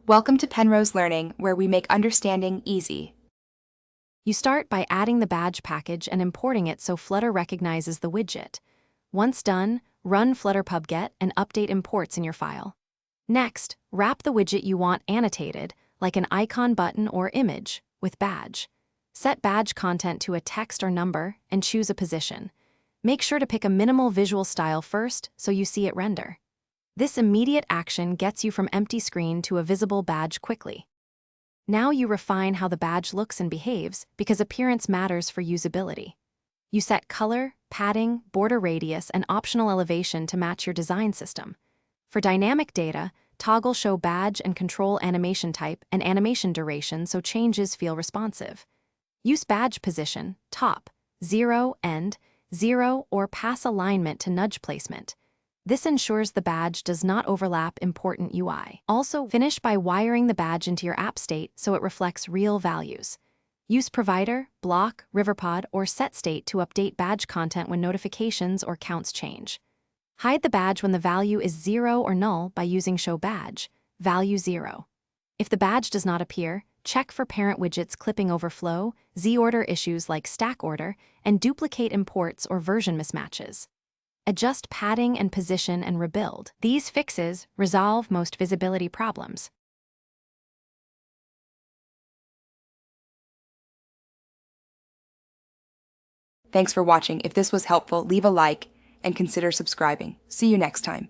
Welcome to Penrose Learning, where we make understanding easy. You start by adding the badge package and importing it so Flutter recognizes the widget. Once done, run Flutter pubget and update imports in your file. Next, wrap the widget you want annotated, like an icon, button, or image, with badge. Set badge content to a text or number and choose a position. Make sure to pick a minimal visual style first so you see it render. This immediate action gets you from empty screen to a visible badge quickly. Now you refine how the badge looks and behaves because appearance matters for usability. You set color, padding, border radius, and optional elevation to match your design system. For dynamic data, toggle show badge and control animation type and animation duration so changes feel responsive. Use badge position, top, 0, end, 0, or pass alignment to nudge placement. This ensures the badge does not overlap important UI. Also, finish by wiring the badge into your app state so it reflects real values. Use provider, block, riverpod, or set state to update badge content when notifications or counts change. Hide the badge when the value is 0 or null by using show badge, value 0. If the badge does not appear, check for parent widgets clipping overflow, z-order issues like stack order, and duplicate imports or version mismatches. Adjust padding and position and rebuild. These fixes resolve most visibility problems. Thanks for watching. If this was helpful, leave a like and consider subscribing. See you next time.